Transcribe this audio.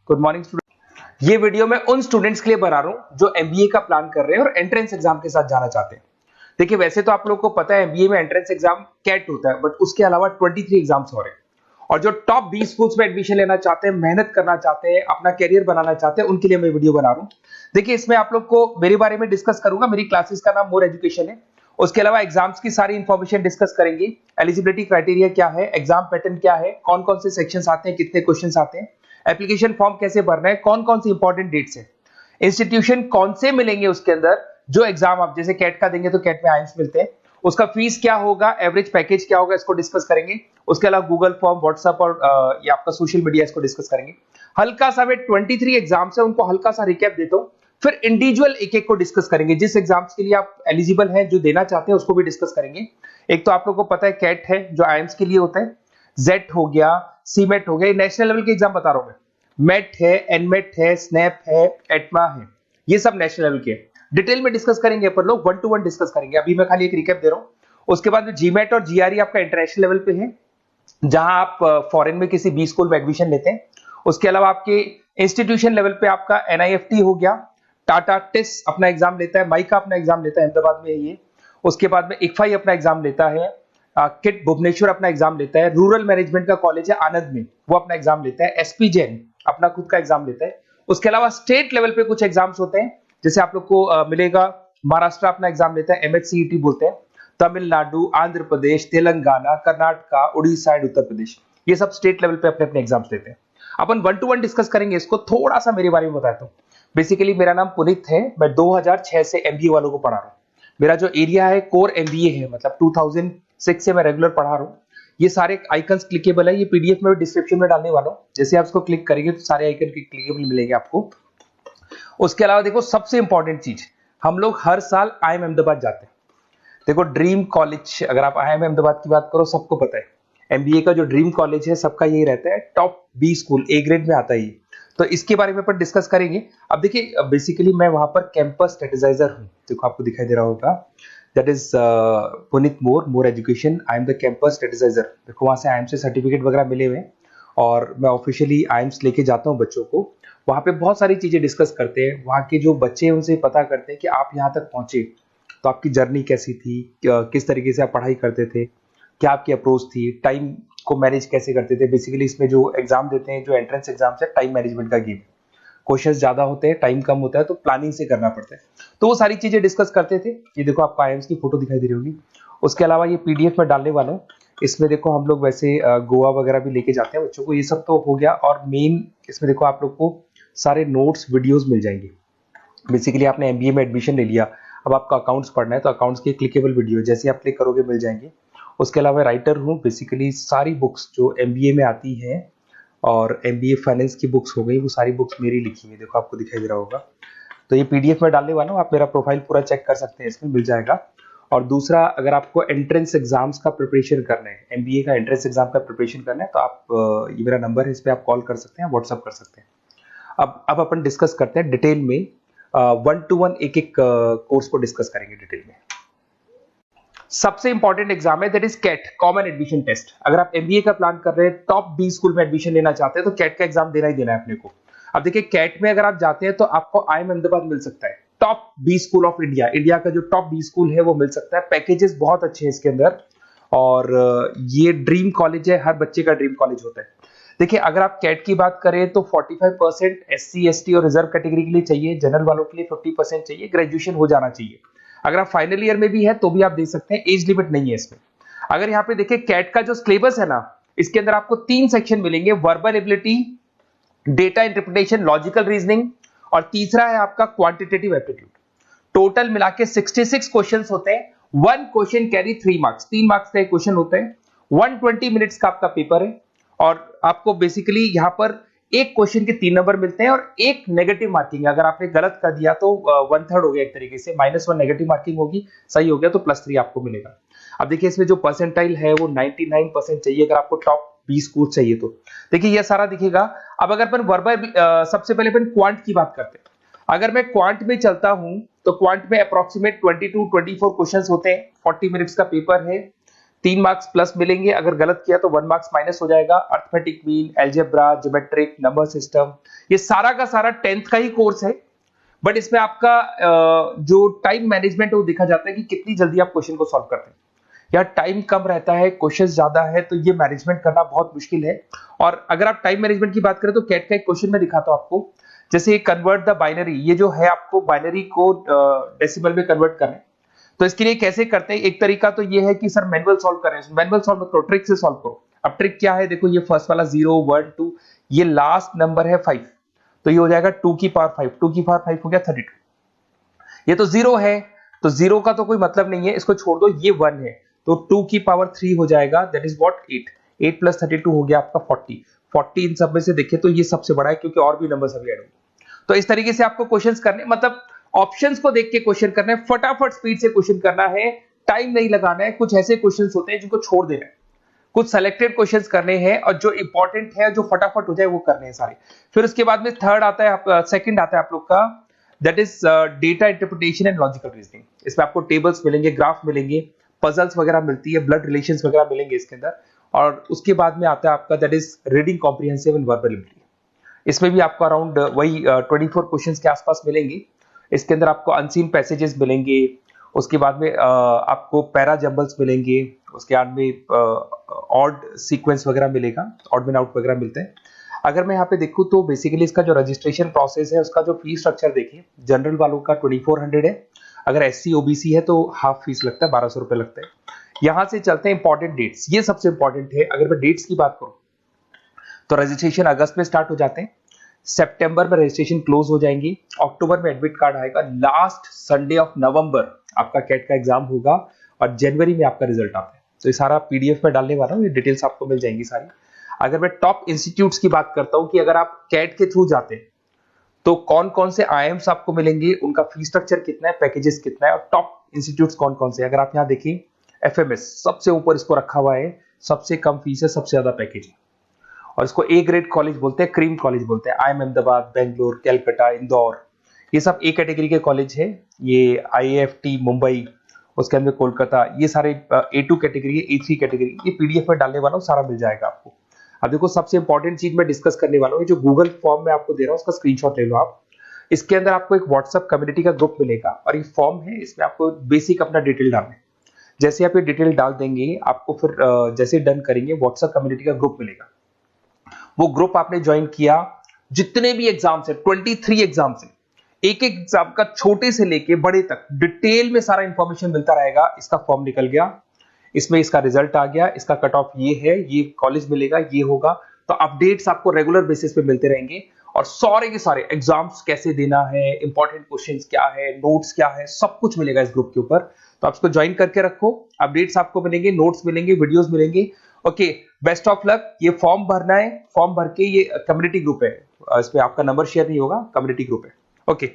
Good morning student. ये video मैं उन स्टूडेंट्स के लिए बना रहा हूं जो एमबीए का प्लान कर रहे हैं और एंट्रेंस एग्जाम के साथ जाना चाहते हैं। देखिए वैसे तो आप लोगों को पता है एमबीए में एंट्रेंस एग्जाम कैट होता है, बट उसके अलावा 23 एग्जाम्स हो रहे हैं और जो टॉप 20 स्कूल्स में एडमिशन लेना चाहते हैं, मेहनत करना चाहते हैं, अपना कैरियर बनाना चाहते हैं, उनके लिए मैं वीडियो बना रहा हूं। देखिए इसमें आप लोग को मेरे बारे में डिस्कस करूंगा। मेरी क्लासेस का नाम मोर एजुकेशन है। उसके अलावा एग्जाम्स की सारी इंफॉर्मेशन डिस्कस करेंगे। एलिजिबिलिटी क्राइटेरिया क्या है, एग्जाम पैटर्न क्या है, कौन कौन से सेक्शंस आते हैं, कितने क्वेश्चंस आते हैं, एप्लीकेशन फॉर्म कैसे भरना है, कौन कौन सी इंपॉर्टेंट डेट्स है, इंस्टीट्यूशन कौन से मिलेंगे उसके अंदर, जो एग्जाम आप जैसे कैट का देंगे तो कैट में आइम्स मिलते हैं, उसका फीस क्या होगा, एवरेज पैकेज क्या होगा, इसको डिस्कस करेंगे। उसके अलावा गूगल फॉर्म, व्हाट्सएप और ये आपका सोशल मीडिया, इसको डिस्कस करेंगे। हल्का सा वे 23 एग्जाम्स है उनको हल्का सा रिकैप देता हूं, फिर इंडिविजुअल एक एक को डिस्कस करेंगे। जिस एग्जाम्स के लिए आप एलिजिबल हैं, जो देना चाहते हैं, उसको भी डिस्कस करेंगे। एक तो आप लोगों को पता है कैट है जो आईएम्स के लिए होता है, जेट हो गया, सीमेट हो गया, नेशनल लेवल के एग्जाम बता रहा हूं मैं। मेट है, एनमेट है, स्नैप है, एटमा है, ये सब नेशनल लेवल के। डिटेल में डिस्कस करेंगे अपन लोग, 1 to 1 डिस्कस करेंगे। अभी मैं खाली एक रिकैप दे रहा हूं। उसके बाद में जीमेट और जीआरई आपका इंटरनेशनल लेवल पे है, जहां आप फॉरेन में किसी बी स्कूल में एडमिशन लेते हैं। उसके अलावा आपके इंस्टीट्यूशन लेवल पे आपका एनआईएफटी हो गया, टाटा टिस अपना एग्जाम लेता है, माइका अपना एग्जाम लेता है, अहमदाबाद में है ये। उसके बाद में इक्फाई अपना एग्जाम लेता है, किट भुवनेश्वर अपना एग्जाम लेता है, रूरल मैनेजमेंट का कॉलेज है आनंद में, वो अपना एग्जाम लेता है, एसपी जैन अपना खुद का एग्जाम लेता है। उसके अलावा स्टेट लेवल पे कुछ एग्जाम्स होते हैं, जैसे आप लोग को मिलेगा महाराष्ट्र अपना एग्जाम लेता है, एमएचसीईटी बोलते हैं, तमिलनाडु, आंध्र प्रदेश, तेलंगाना, कर्नाटका, उड़ीसा एंड उत्तर प्रदेश, ये सब स्टेट लेवल पे अपने अपने एग्जाम्स लेते हैं। अपन 1 to 1 डिस्कस करेंगे इसको। थोड़ा सा मेरे बारे में बताता हूँ। बेसिकली मेरा नाम पुनीत है, मैं 2006 से एमबीए वालों को पढ़ा रहा हूँ। मेरा जो एरिया है कोर एमबीए है, मतलब 2006 से मैं रेगुलर पढ़ा रहा हूँ। ये सारे आइकन्स क्लिकेबल है, ये पीडीएफ में डिस्क्रिप्शन में डालने वाला हूँ। जैसे आप इसको क्लिक करेंगे तो सारे आइकन क्लिकेबल मिलेंगे आपको। उसके अलावा देखो सबसे इंपॉर्टेंट चीज, हम लोग हर साल आईएम अहमदाबाद जाते हैं। देखो ड्रीम कॉलेज, अगर आप आईएम अहमदाबाद की बात करो, सबको पता है एमबीए का जो ड्रीम कॉलेज है सबका यही रहता है, top B school, A grade में आता है ये। तो इसके बारे में अपन डिस्कस करेंगे। अब देखिए बेसिकली मैं वहां पर कैंपस स्ट्रेटेजाइजर हूँ, देखो आपको दिखाई दे रहा होगा, that is Puneet More education, I am the campus strategizer. देखो वहां से आईएम से सर्टिफिकेट वगैरह मिले हुए हैं और मैं ऑफिशियली आईएम्स लेके जाता हूँ बच्चों को। वहां पे बहुत सारी चीजें डिस्कस करते हैं, वहां के जो बच्चे हैं उनसे पता करते हैं कि आप यहाँ तक पहुंचे तो आपकी जर्नी कैसी थी, किस तरीके से आप पढ़ाई करते थे, क्या आपकी अप्रोच थी, टाइम को मैनेज कैसे करते थे। बेसिकली इसमें जो एग्जाम देते हैं, जो एंट्रेंस एग्जाम्स है, टाइम मैनेजमेंट का गेम। क्वेश्चंस ज्यादा होते हैं, टाइम कम होता है, तो प्लानिंग से करना पड़ता है। तो वो सारी चीजें डिस्कस करते थे। ये देखो आपको आईएम्स की फोटो दिखाई दे रही होगी। उसके अलावा ये पीडीएफ में डालने वाला हूँ। इसमें देखो हम लोग वैसे गोवा वगैरह भी लेके जाते हैं बच्चों को, ये सब तो हो गया। और मेन इसमें देखो आप लोग को सारे नोट्स, वीडियोस मिल जाएंगे। बेसिकली आपने एमबीए में एडमिशन ले लिया, अब आपका अकाउंट्स पढ़ना है तो अकाउंट्स की क्लिकेबल वीडियो जैसे आप क्लिक करोगे मिल जाएंगे। उसके अलावा राइटर हूँ, बेसिकली सारी बुक्स जो एमबीए में आती हैं और एमबीए फाइनेंस की बुक्स हो गई, वो सारी बुक्स मेरी लिखी हुई, देखो आपको दिखाई दे रहा होगा। तो ये पीडीएफ में डालने वाला हूँ, आप मेरा प्रोफाइल पूरा चेक कर सकते हैं, इसमें मिल जाएगा। और दूसरा, अगर आपको एंट्रेंस एग्जाम्स का प्रिपरेशन करना है, एमबीए का एंट्रेंस एग्जाम का प्रिपरेशन करना है, तो आप ये मेरा नंबर है, इस पर आप कॉल कर सकते हैं, व्हाट्सअप कर सकते हैं। अब अपन डिस्कस करते हैं डिटेल में, 1 to 1 एक एक कोर्स को डिस्कस करेंगे डिटेल में। सबसे इंपॉर्टेंट एग्जाम है that is CAT, common admission test. अगर आप एमबीए का प्लान कर रहे हैं, टॉप बी स्कूल में एडमिशन लेना चाहते हैं, तो कैट का एग्जाम देना ही देना है अपने को। अब देखिए कैट में अगर आप जाते हैं तो आपको आईएम अहमदाबाद मिल सकता है, top B school of India, India का जो टॉप बी स्कूल है वो मिल सकता है। पैकेजेस बहुत अच्छे हैं इसके अंदर और ये ड्रीम कॉलेज है, हर बच्चे का ड्रीम कॉलेज होता है। देखिए अगर आप कैट की बात करें तो 45% एससी एसटी और रिजर्व कैटेगरी के लिए चाहिए, जनरल वालों के लिए 50% चाहिए, ग्रेजुएशन हो जाना चाहिए। अगर आप फाइनल ईयर में भी है तो भी आप दे सकते हैं, एज लिमिट नहीं है इसमें। अगर यहाँ पे देखिए कैट का जो सिलेबस है ना, इसके अंदर आपको 3 सेक्शन मिलेंगे, verbal ability, data interpretation, logical reasoning, और तीसरा है आपका क्वांटिटेटिव एप्टीट्यूड। टोटल मिला के 66 क्वेश्चन होते हैं। 1 क्वेश्चन कैरी 3 मार्क्स, 3 मार्क्स का क्वेश्चन होता है। 120 मिनट्स का आपका पेपर है और आपको बेसिकली यहाँ पर एक क्वेश्चन के 3 नंबर मिलते हैं और एक नेगेटिव मार्किंग है। अगर आपने गलत कर दिया तो 1/3 हो गया एक तरीके से, -1 नेगेटिव मार्किंग होगी, सही हो गया तो +3 आपको मिलेगा। अब देखिए इसमें जो परसेंटाइल है वो 99% चाहिए अगर आपको टॉप 20 स्कोर चाहिए तो। देखिए ये सारा दिखेगा। अब अगर अपन वर्बल, सबसे पहले अपन क्वांट की बात करते हैं। अगर मैं क्वांट में चलता हूं तो क्वांट में अप्रोक्सीमेट 22-24 क्वेश्चंस होते हैं, 40 मिनट्स का पेपर है। 3 मार्क्स प्लस मिलेंगे, अगर गलत किया तो 1 मार्क्स माइनस हो जाएगा। Arithmetic mean, algebra, geometric, number system, ये सारा का सारा 10th का ही कोर्स है। बट इसमें आपका जो टाइम मैनेजमेंट है वो देखा जाता है कि कितनी जल्दी आप क्वेश्चन को सॉल्व करते हैं। या टाइम कम रहता है, क्वेश्चन ज्यादा है, तो ये मैनेजमेंट करना बहुत मुश्किल है। और अगर आप टाइम मैनेजमेंट की बात करें तो कैट का एक क्वेश्चन मैं दिखाता हूं आपको। जैसे कन्वर्ट द बाइनरी, ये जो है आपको बाइनरी को डेसिमल में कन्वर्ट करना है। तो इसके लिए कैसे करते हैं, एक तरीका तो ये है कि सर मैनुअल सॉल्व करें, मैनुअल सॉल्व करो, ट्रिक से सॉल्व करो। अब ट्रिक क्या है, देखो ये फर्स्ट वाला 0 1 2, ये लास्ट नंबर है 5, तो ये हो जाएगा 2 की पावर 5, 2 की पावर 5 हो गया 32। ये तो 0 है, तो 0 का तो कोई मतलब नहीं है, इसको छोड़ दो, ये 1 है, तो 2 की पावर 3 हो जाएगा, दैट इज व्हाट 8, 8 प्लस 32 हो गया आपका 40। 40 इन सब में से देखिए तो ये सबसे बड़ा है, क्योंकि और भी नंबर्स अभी ऐड होंगे। तो इस तरीके से आपको क्वेश्चंस करने, मतलब ऑप्शंस को देख के क्वेश्चन करना है, फटाफट स्पीड से क्वेश्चन करना है, टाइम नहीं लगाना है। कुछ ऐसे क्वेश्चंस होते हैं जिनको छोड़ देना है, कुछ सेलेक्टेड क्वेश्चंस करने हैं, और जो इंपॉर्टेंट है, जो फटाफट हो जाए, वो करने हैं सारे। फिर उसके बाद में थर्ड आता है, सेकंड आता है आप लोग का, that is data interpretation and logical reasoning. इसमें आपको टेबल्स मिलेंगे, ग्राफ मिलेंगे, पजल्स वगैरह मिलती है, ब्लड रिलेशंस वगैरह मिलेंगे इसके अंदर। और उसके बाद में आता है आपका that is reading comprehensive and verbal ability. इसमें भी आपको अराउंड वही 24 क्वेश्चंस के आसपास मिलेंगे। इसके अंदर आपको अनसीन पैसेजेस मिलेंगे, उसके बाद में आपको पैरा जंबल्स मिलेंगे, उसके बाद में ऑड सीक्वेंस वगैरह मिलेगा, ऑड में आउट वगैरह मिलते हैं। अगर मैं यहाँ पे देखूँ तो बेसिकली इसका जो रजिस्ट्रेशन प्रोसेस है, उसका जो फीस स्ट्रक्चर देखिए, जनरल वालों का 2400 है, अगर एससी ओबीसी है तो हाफ फीस लगता है, 1200 रुपए लगता है। यहां से चलते हैं इंपॉर्टेंट डेट्स, ये सबसे इंपॉर्टेंट है। अगर मैं डेट्स की बात करूं तो रजिस्ट्रेशन अगस्त में स्टार्ट हो जाते हैं, सितंबर में रजिस्ट्रेशन क्लोज हो जाएंगी, अक्टूबर में एडमिट कार्ड आएगा, लास्ट संडे ऑफ नवंबर आपका कैट का एग्जाम होगा, और जनवरी में आपका रिजल्ट आता है। तो ये सारा पीडीएफ में डालने वाला हूँ, ये डिटेल्स आपको मिल जाएंगी सारी। अगर मैं टॉप इंस्टीट्यूट्स की बात करता हूं कि अगर आप कैट के थ्रू जाते हैं तो कौन कौन से आईएम्स आपको मिलेंगे, उनका फीस स्ट्रक्चर कितना है, पैकेजेस कितना है, और टॉप इंस्टीट्यूट्स कौन कौन से। अगर आप यहाँ देखिए, एफएमएस सबसे ऊपर इसको रखा हुआ है, सबसे कम फीस है, सबसे ज्यादा पैकेज है, और इसको ए ग्रेड कॉलेज बोलते हैं, क्रीम कॉलेज बोलते हैं। आईएम अहमदाबाद, बेंगलोर, कैलकाटा, इंदौर, ये सब ए कैटेगरी के कॉलेज है। ये आईएफटी मुंबई, उसके अंदर कोलकाता, ये सारे A2 कैटेगरी है, A3 कैटेगरी, ये पीडीएफ में डालने वाला हूँ, सारा मिल जाएगा आपको। अब देखो सबसे इंपॉर्टेंट चीज मैं डिस्कस करने वाला हूँ, जो गूगल फॉर्म में आपको दे रहा हूँ, उसका स्क्रीनशॉट ले लो आप। इसके अंदर आपको एक व्हाट्सएप कम्युनिटी का ग्रुप मिलेगा, और ये फॉर्म है, इसमें आपको बेसिक अपना डिटेल डालना है। जैसे आप ये डिटेल डाल देंगे, आपको फिर जैसे डन करेंगे, व्हाट्सएप कम्युनिटी का ग्रुप मिलेगा। वो ग्रुप आपने ज्वाइन किया, जितने भी एग्जाम्स है, 23 एग्जाम्स है, एक एक एग्जाम का छोटे से लेके बड़े तक डिटेल में सारा इंफॉर्मेशन मिलता रहेगा। इसका फॉर्म निकल गया, इसमें इसका रिजल्ट आ गया, इसका कट ऑफ ये है, ये कॉलेज मिलेगा, ये होगा। तो अपडेट्स आपको रेगुलर बेसिस पे मिलते रहेंगे, और सारे के सारे एग्जाम्स कैसे देना है, इंपॉर्टेंट क्वेश्चंस क्या है, नोट्स क्या है, सब कुछ मिलेगा इस ग्रुप के ऊपर। तो आप इसको ज्वाइन करके रखो, अपडेट्स आपको मिलेंगे, नोट्स मिलेंगे, वीडियोस मिलेंगे। Okay, best of luck. ये फॉर्म भरना है, फॉर्म भर के, ये कम्युनिटी ग्रुप है, इसमें आपका नंबर शेयर नहीं होगा, कम्युनिटी ग्रुप है। ओके।